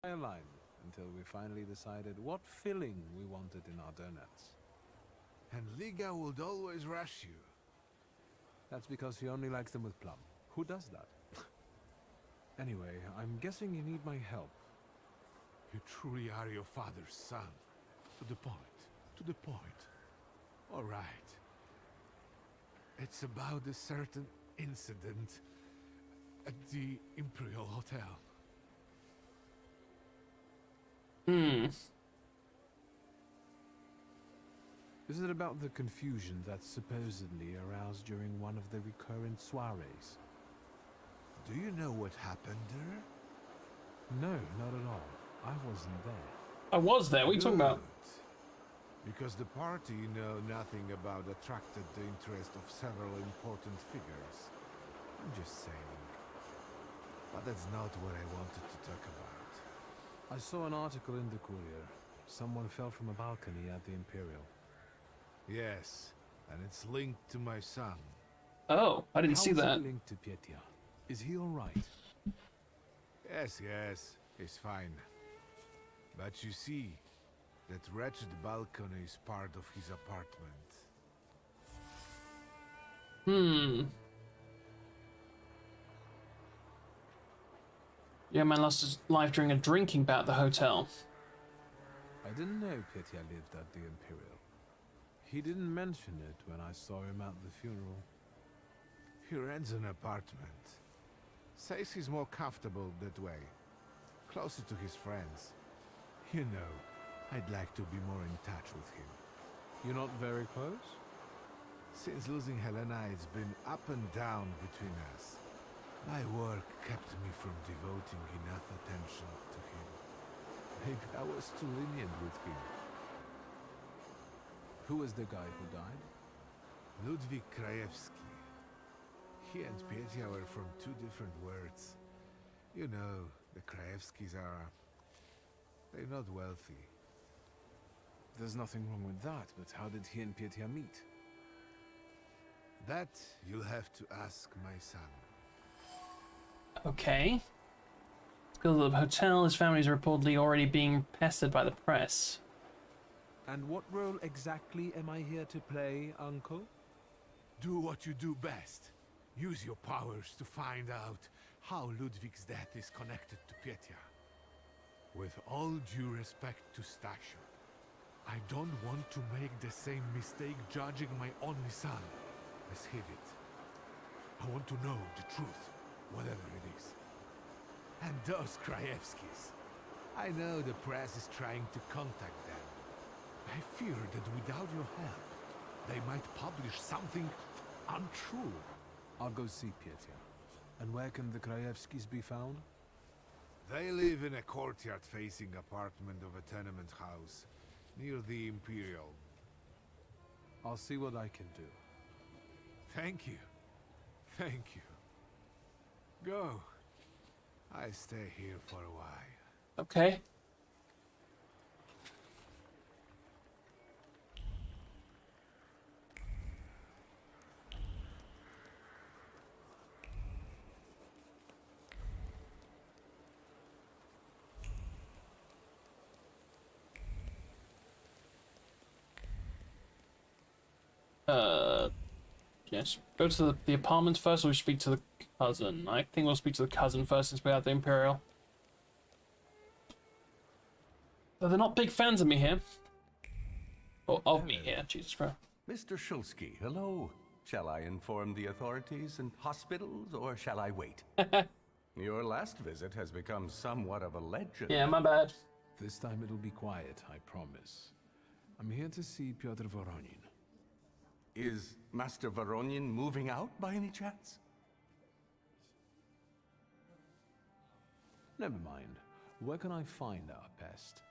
line until we finally decided what filling we wanted in our donuts. And Liga would always rush you. That's because he only likes them with plum. Who does that? Anyway, I'm guessing you need my help. You truly are your father's son. To the point. To the point. All right. It's about a certain incident at the Imperial Hotel. Is it about the confusion that's supposedly aroused during one of the recurrent soirees? Do you know what happened there? No, not at all. I wasn't there. I was there. What are you talking about? Because the party know nothing about attracted the interest of several important figures. I'm just saying. But that's not what I wanted to talk about. I saw an article in the Courier. Someone fell from a balcony at the Imperial. Yes, and it's linked to my son. Oh, I didn't see How is that. it linked to Pietia? Is he all right? Yes, he's fine. But you see, that wretched balcony is part of his apartment. Yeah, man lost his life during a drinking bout at the hotel. I didn't know Pietia lived at the Imperial. He didn't mention it when I saw him at the funeral. He rents an apartment. Says he's more comfortable that way. Closer to his friends. You know, I'd like to be more in touch with him. You're not very close? Since losing Helena, it's been up and down between us. My work kept me from devoting enough attention to him. Maybe I was too lenient with him. Who was the guy who died? Ludwig Krajewski. He and Pietia were from two different words. You know, the Krajewskis are... they're not wealthy. There's nothing wrong with that, but how did he and Pietia meet? That you'll have to ask my son. Okay. Because of the hotel, his family is reportedly already being pestered by the press. And what role exactly am I here to play, Uncle? Do what you do best. Use your powers to find out how Ludwig's death is connected to Pietia. With all due respect to Stasio, I don't want to make the same mistake judging my only son as he did. I want to know the truth, whatever it is. And those Krajewskis. I know the press is trying to contact them. I fear that without your help, they might publish something untrue. I'll go see Pietia. And where can the Krajewskis be found? They live in a courtyard-facing apartment of a tenement house, near the Imperial. I'll see what I can do. Thank you. Thank you. Go. I stay here for a while. Okay. Yes. Go to the apartment first, or we speak to the cousin? I think we'll speak to the cousin first since we're at the Imperial. Though they're not big fans of me here. Or of me here, Jesus Christ. Mr. Shulsky, hello. Shall I inform the authorities and hospitals, or shall I wait? Your last visit has become somewhat of a legend. Yeah, my bad. This time it'll be quiet, I promise. I'm here to see Pyotr Voronin. Is Master Voronin moving out by any chance? Never mind. Where can I find our pest?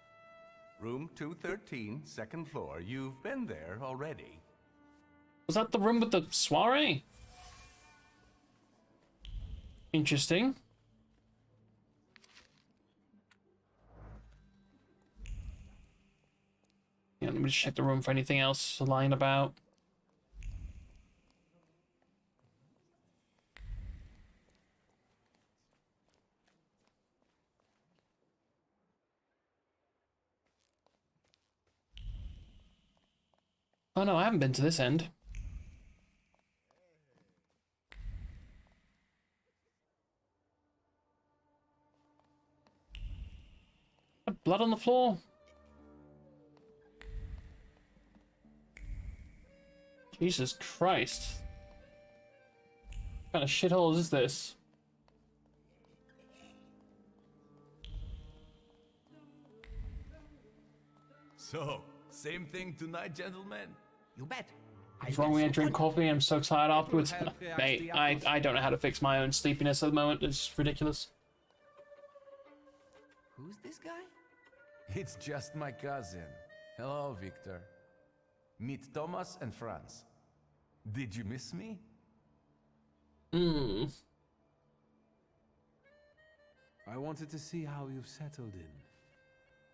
Room 213, second floor. You've been there already. Was that the room with the soiree? Interesting. Yeah, let me just check the room for anything else lying about. Oh no, I haven't been to this end. Blood on the floor. Jesus Christ. What kind of shithole is this? So, same thing tonight, gentlemen? You bet. What's wrong when I drink coffee? I'm so tired afterwards. Mate, I don't know how to fix my own sleepiness at the moment. It's ridiculous. Who's this guy? It's just my cousin. Hello, Victor. Meet Thomas and Franz. Did you miss me? I wanted to see how you've settled in.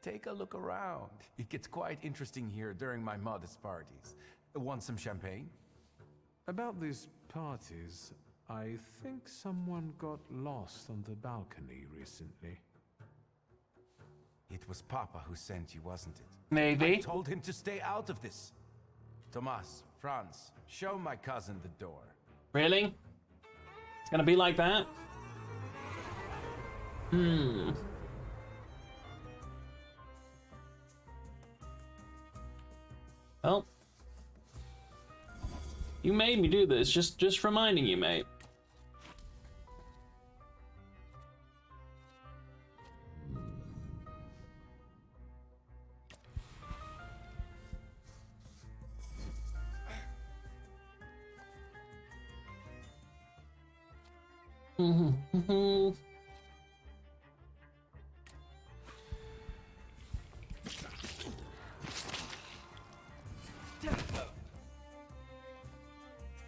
Take a look around. It gets quite interesting here during my modest parties. Want some champagne? About these parties, I think someone got lost on the balcony recently. It was Papa who sent you, wasn't it? Maybe. I told him to stay out of this. Thomas, Franz, show my cousin the door. Really? It's gonna be like that? Well, you made me do this. Just reminding you, mate.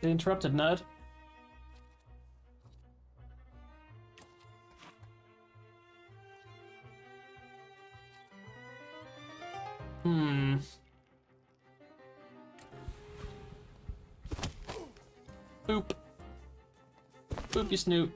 Get interrupted, nerd. Boop. Boop, you snoot.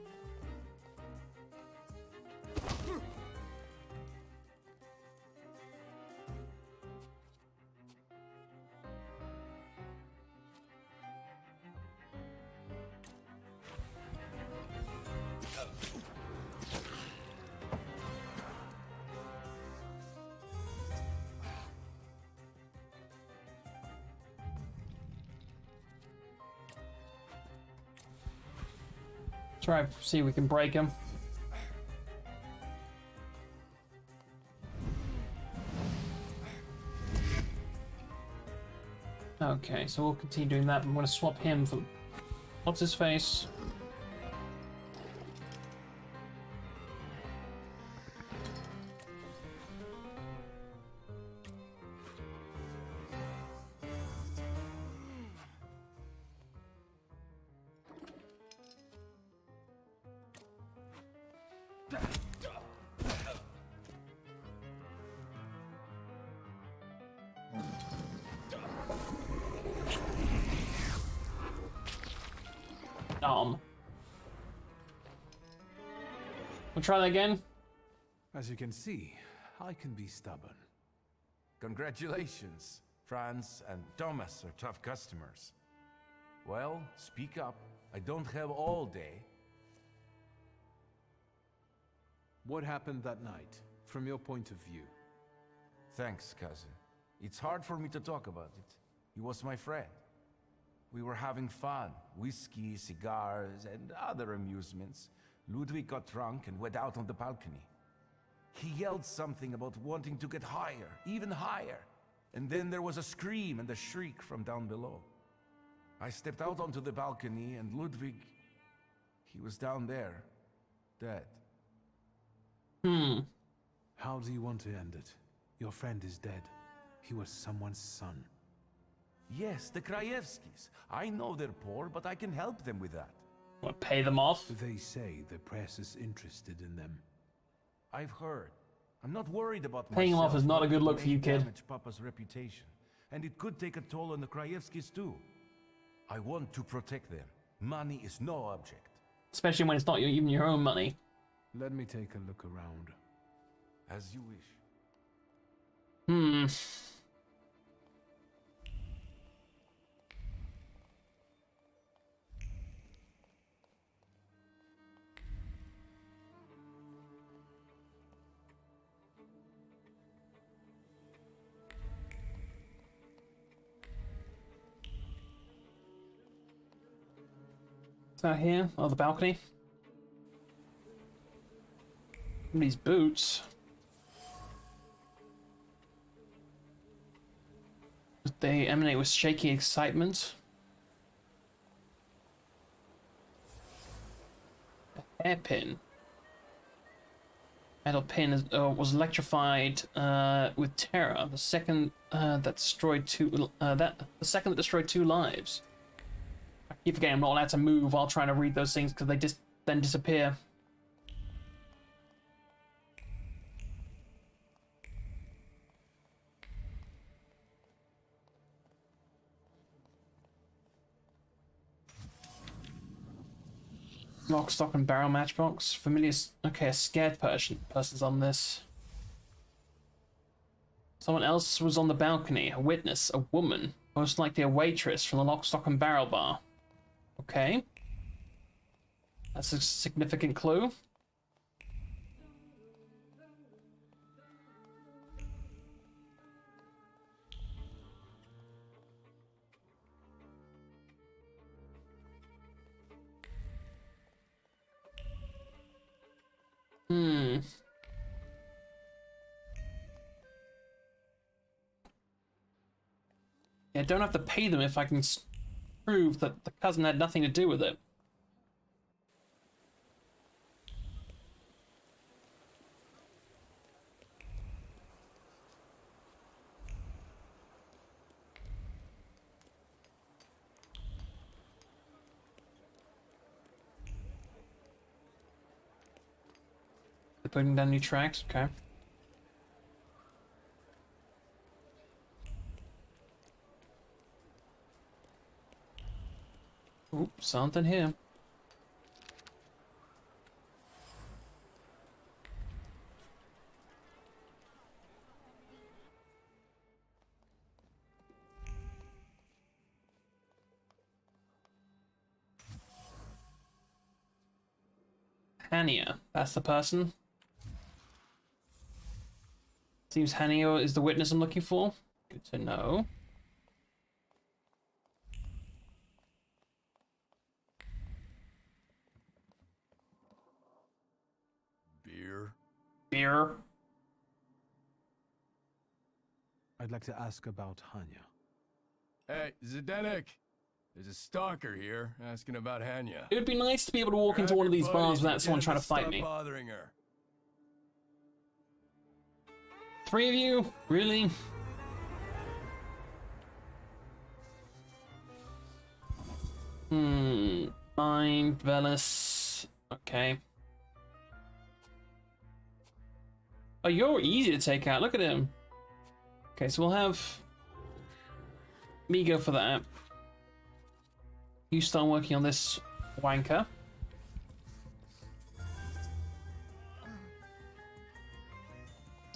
Try see if we can break him. Okay, so we'll continue doing that. I'm going to swap him for what's his face. We'll try that again. As you can see, I can be stubborn. Congratulations. Franz and Thomas are tough customers. Well, speak up. I don't have all day. What happened that night, from your point of view? Thanks, cousin. It's hard for me to talk about it. He was my friend. We were having fun. Whiskey, cigars, and other amusements. Ludwig got drunk and went out on the balcony. He yelled something about wanting to get higher, even higher. And then there was a scream and a shriek from down below. I stepped out onto the balcony and Ludwig, he was down there, dead. How do you want to end it? Your friend is dead. He was someone's son. Yes, the Krajewskis. I know they're poor, but I can help them with that. Want to pay them off? They say the press is interested in them. I've heard. I'm not worried about Paying him off myself, is not a but good it look may for you, kid. damage Papa's reputation. And it could take a toll on the Krajewskis too. I want to protect them. Money is no object. Especially when it's not even your own money. Let me take a look around. As you wish. What's out here? Oh, the balcony. These boots. They emanate with shaky excitement. A hairpin. Metal pin was electrified with terror. The second that destroyed the second that destroyed 2 lives. I keep forgetting I'm not allowed to move while trying to read those things because they just then disappear. Lock, stock, and barrel matchbox. Familiar. Okay, a scared person's on this. Someone else was on the balcony. A witness. A woman. Most likely a waitress from the lock, stock, and barrel bar. Okay. That's a significant clue. Yeah, I don't have to pay them if I can prove that the cousin had nothing to do with it. They're putting down new tracks, okay. Oop, something here. Hania, that's the person. Seems Hania is the witness I'm looking for. Good to know. Beer. I'd like to ask about Hanya. Hey, Zdenek! There's a stalker here asking about Hanya. It would be nice to be able to walk into one of these bars without someone trying to fight me. Bothering her. 3 of you? Really? Mind, Velis. Okay. Oh, you're easy to take out. Look at him. Okay, so we'll have me go for that. You start working on this wanker.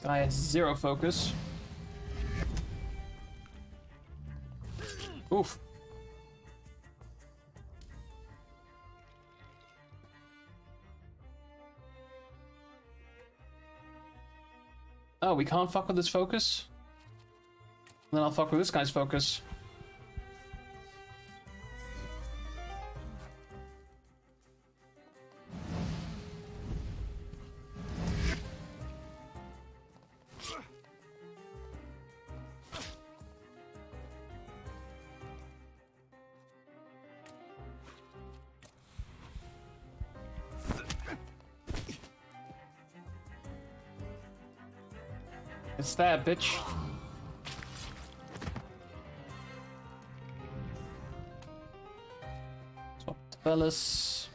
Guy has 0 focus. Oof. Oh, we can't fuck with his focus? Then I'll fuck with this guy's focus. It's that, bitch. Swap to Velis.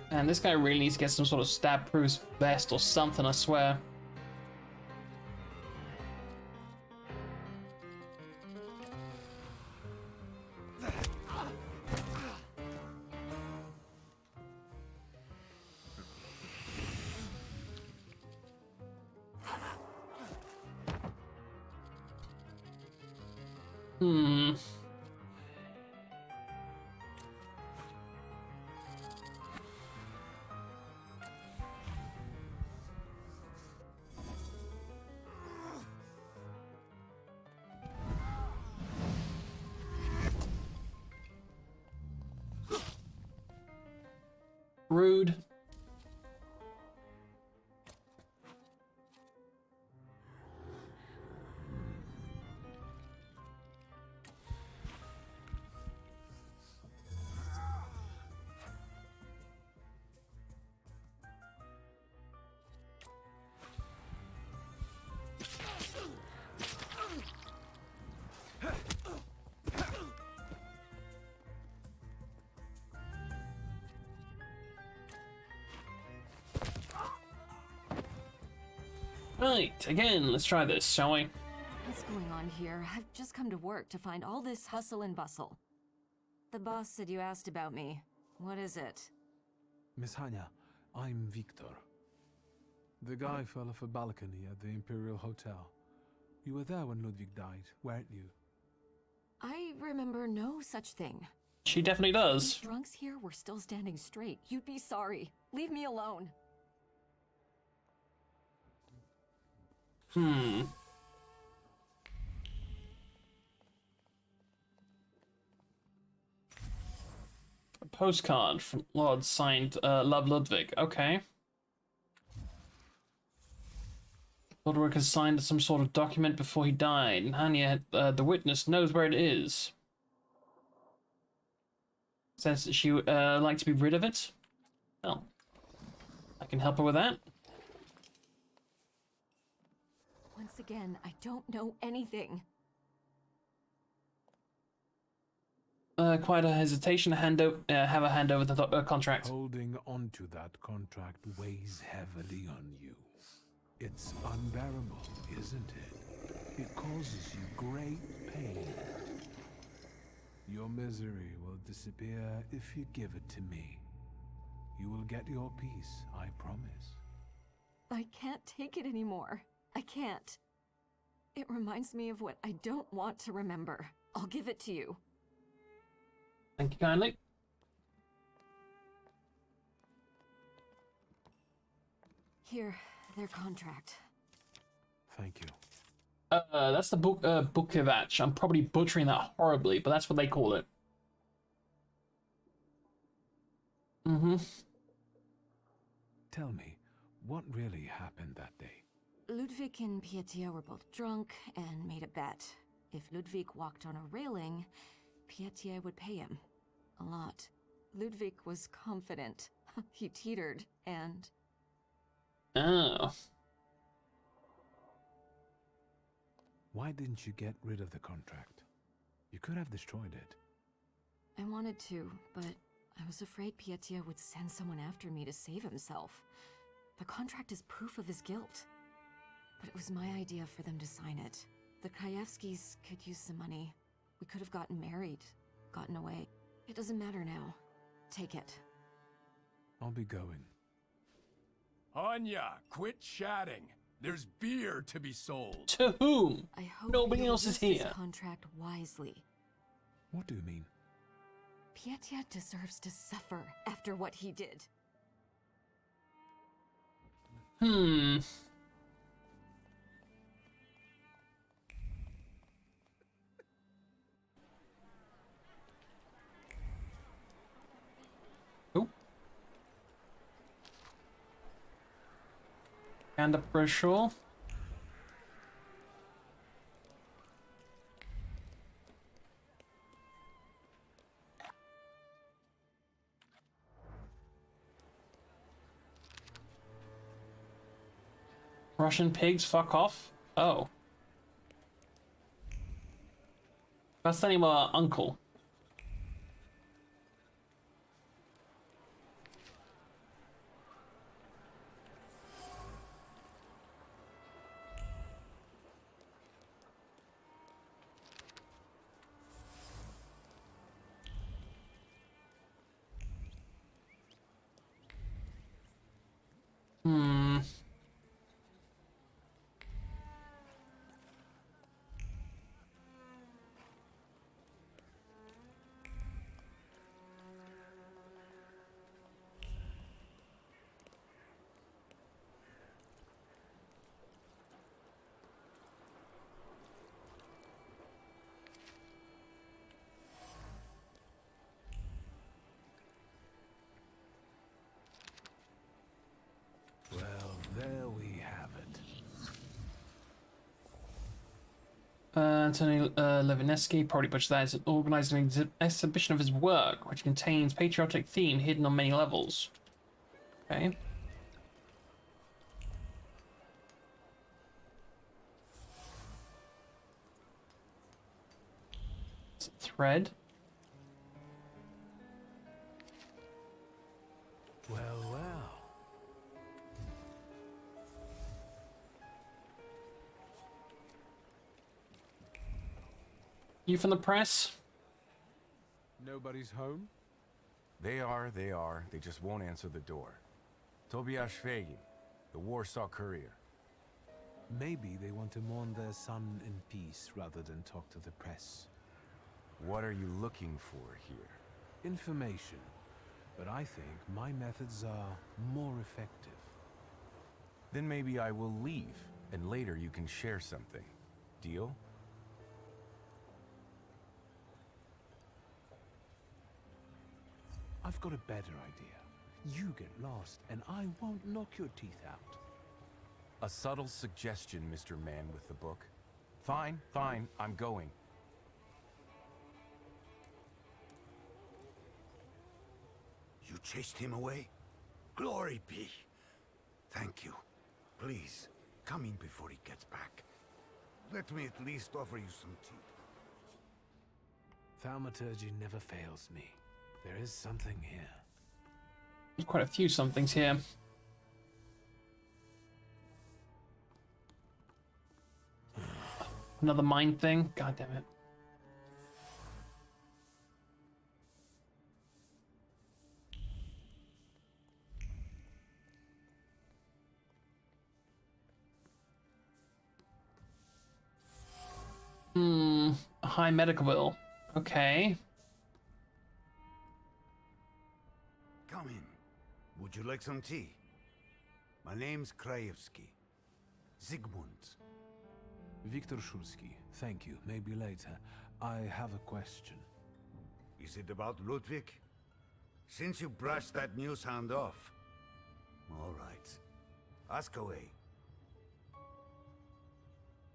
And this guy really needs to get some sort of stab-proof vest or something, I swear. Rude. Right, again, let's try this, shall we? What's going on here? I've just come to work to find all this hustle and bustle. The boss said you asked about me. What is it? Miss Hanya, I'm Victor. The guy fell off a balcony at the Imperial Hotel. You were there when Ludwig died, weren't you? I remember no such thing. She definitely does. These drunks here were still standing straight. You'd be sorry. Leave me alone. A postcard from Lord signed Love Ludwig. Okay. Ludwig has signed some sort of document before he died, and Hanya, the witness, knows where it is. Says that she would like to be rid of it. Well, I can help her with that. Once again, I don't know anything. Quite a hesitation to have a hand over the contract. Holding onto that contract weighs heavily on you. It's unbearable, isn't it? It causes you great pain. Your misery will disappear if you give it to me. You will get your peace, I promise. I can't take it anymore. I can't. It reminds me of what I don't want to remember. I'll give it to you. Thank you kindly. Here, their contract. Thank you. That's the Bukovac. I'm probably butchering that horribly, but that's what they call it. Tell me, what really happened that day? Ludwig and Pietia were both drunk and made a bet. If Ludwig walked on a railing, Pietia would pay him. A lot. Ludwig was confident. He teetered, and... Oh. Why didn't you get rid of the contract? You could have destroyed it. I wanted to, but I was afraid Pietia would send someone after me to save himself. The contract is proof of his guilt. But it was my idea for them to sign it. The Krajewskis could use some money. We could have gotten married, gotten away. It doesn't matter now. Take it. I'll be going. Anya, quit chatting. There's beer to be sold. To whom? I hope Nobody you'll else is use this here. contract wisely. What do you mean? Pietia deserves to suffer after what he did. Oh. And a brochure. Russian pigs, fuck off. Oh. That's the name of our uncle. There we have it. Anthony Levineski probably butchered that, is organised an exhibition of his work, which contains patriotic theme hidden on many levels. Okay. It's a thread. Well, well. You from the press? Nobody's home? They are. They just won't answer the door. Tobias Fagin, the Warsaw Courier. Maybe they want to mourn their son in peace rather than talk to the press. What are you looking for here? Information. But I think my methods are more effective. Then maybe I will leave, and later you can share something. Deal? I've got a better idea. You get lost, and I won't knock your teeth out. A subtle suggestion, Mr. Man with the book. Fine, I'm going. You chased him away? Glory be. Thank you. Please, come in before he gets back. Let me at least offer you some tea. Thaumaturge never fails me. There is something here. There's quite a few somethings here. Another mind thing? God damn it. A high medical bill. Okay. Come in. Would you like some tea? My name's Krajewski. Zygmunt. Viktor Szulski, thank you. Maybe later. I have a question. Is it about Ludwig? Since you brushed that news hound off. All right. Ask away.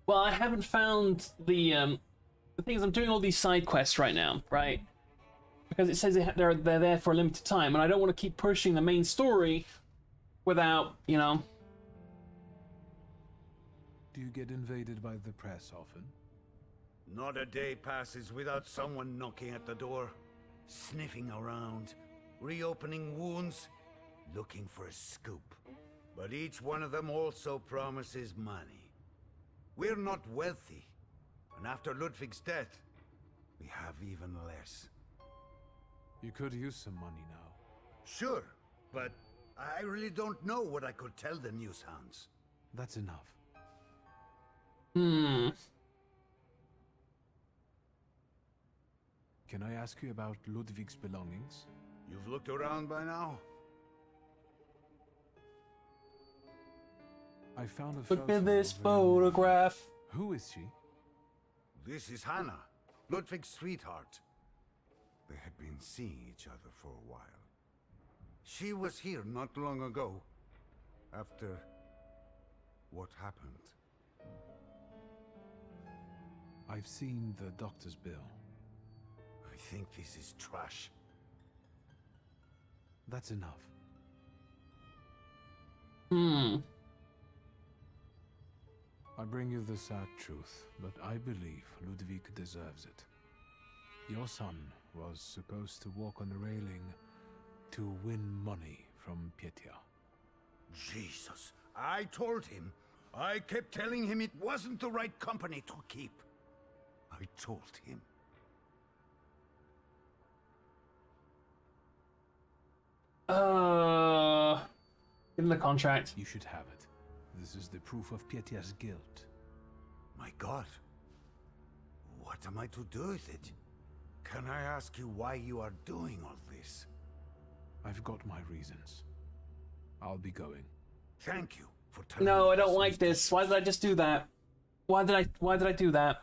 Well, I haven't found the thing is, I'm doing all these side quests right now, right? Because it says they're there for a limited time, and I don't want to keep pushing the main story without, you know. Do you get invaded by the press often? Not a day passes without someone knocking at the door, sniffing around, reopening wounds, looking for a scoop. But each one of them also promises money. We're not wealthy, and after Ludwig's death, we have even less. You could use some money now. Sure, but I really don't know what I could tell the news hounds. That's enough. Can I ask you about Ludwig's belongings? You've looked around by now? I found a Look at this of, photograph. Who is she? This is Hannah, Ludwig's sweetheart. They had been seeing each other for a while. She was here not long ago, after what happened. I've seen the doctor's bill. I think this is trash. That's enough. I bring you the sad truth, but I believe Ludwig deserves it. Your son was supposed to walk on the railing to win money from Pietia. Jesus, I told him. I kept telling him it wasn't the right company to keep. I told him. Give him the contract. You should have it. This is the proof of Pietia's guilt. My God. What am I to do with it? Can I ask you why you are doing all this? I've got my reasons. I'll be going. Thank you for telling me. No, I don't like this. Why did I just do that? Why did I do that?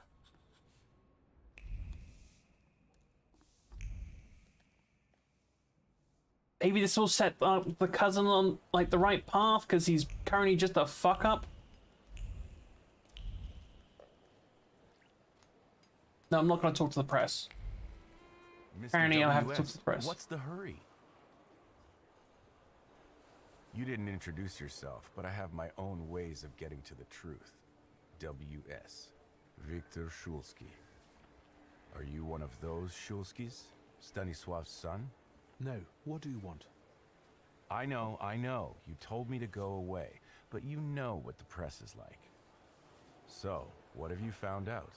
maybe this will set the cousin on like the right path because he's currently just a fuck up. No, I'm not going to talk to the press. Mr. Apparently, I have to WS, talk to the press. What's the hurry? You didn't introduce yourself, but I have my own ways of getting to the truth. WS. Victor Shulsky. Are you one of those Shulskis? Stanisław's son? No, what do you want? I know. You told me to go away, but you know what the press is like. So, what have you found out?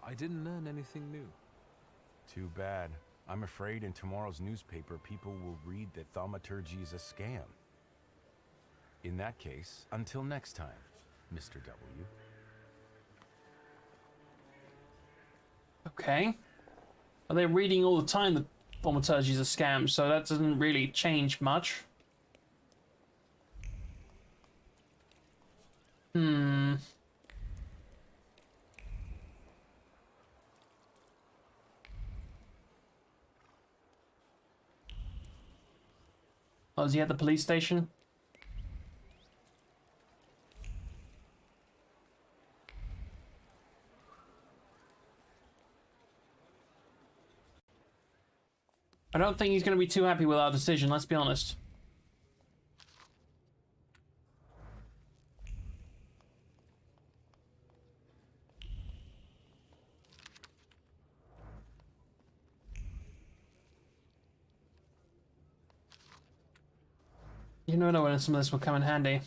I didn't learn anything new. Too bad. I'm afraid in tomorrow's newspaper, people will read that Thaumaturge is a scam. In that case, until next time, Mr. W. Okay. Are they reading all the time that Thaumaturge is a scam, so that doesn't really change much. Oh, is he at the police station? I don't think he's going to be too happy with our decision, let's be honest. You never know when some of this will come in handy.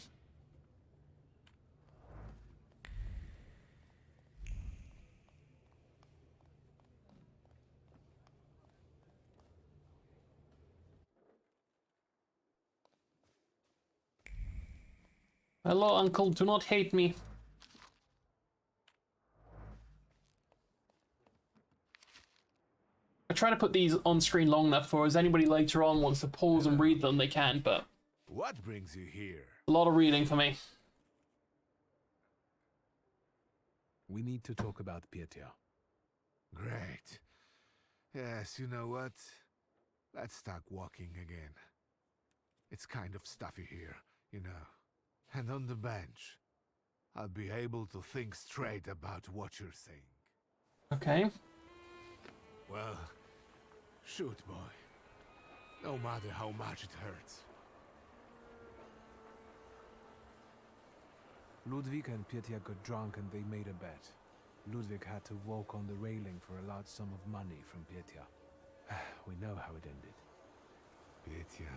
Hello, uncle, do not hate me. I try to put these on screen long enough for as anybody later on wants to pause and read them, they can, but What brings you here? a lot of reading for me. We need to talk about Pietya. Great. Yes, you know what? Let's start walking again. It's kind of stuffy here, you know. And on the bench, I'll be able to think straight about what you're saying. Okay. Well, shoot, boy. No matter how much it hurts. Ludwig and Pietya got drunk and they made a bet. Ludwig had to walk on the railing for a large sum of money from Pietya. We know how it ended. Pietya.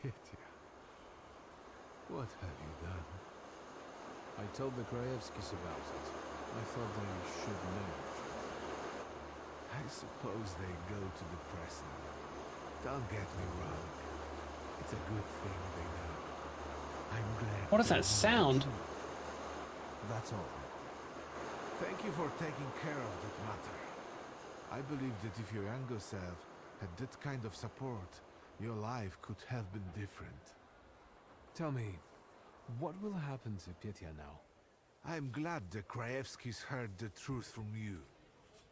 Pietya. What have you done? I told the Krajewskis about it. I thought they should know. I suppose they go to the press now. Don't get me wrong. It's a good thing they know. I'm glad. What does they that know sound? the truth. That's all. Thank you for taking care of that matter. I believe that if your younger self had that kind of support, your life could have been different. Tell me, what will happen to Pietya now? I'm glad the Krajewskis heard the truth from you.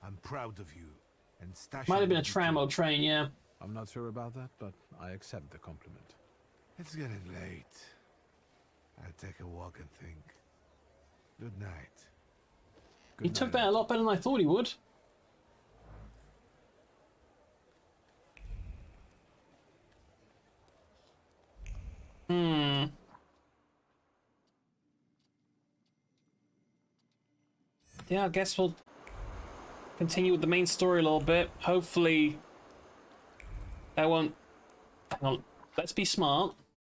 I'm proud of you. And Stasha Might have been a will be tram too. or train, yeah. I'm not sure about that, but I accept the compliment. It's getting late. I'll take a walk and think. Good night. He took that a lot better than I thought he would. Yeah, I guess we'll continue with the main story a little bit. Hopefully, that won't... Hang on. Let's be smart.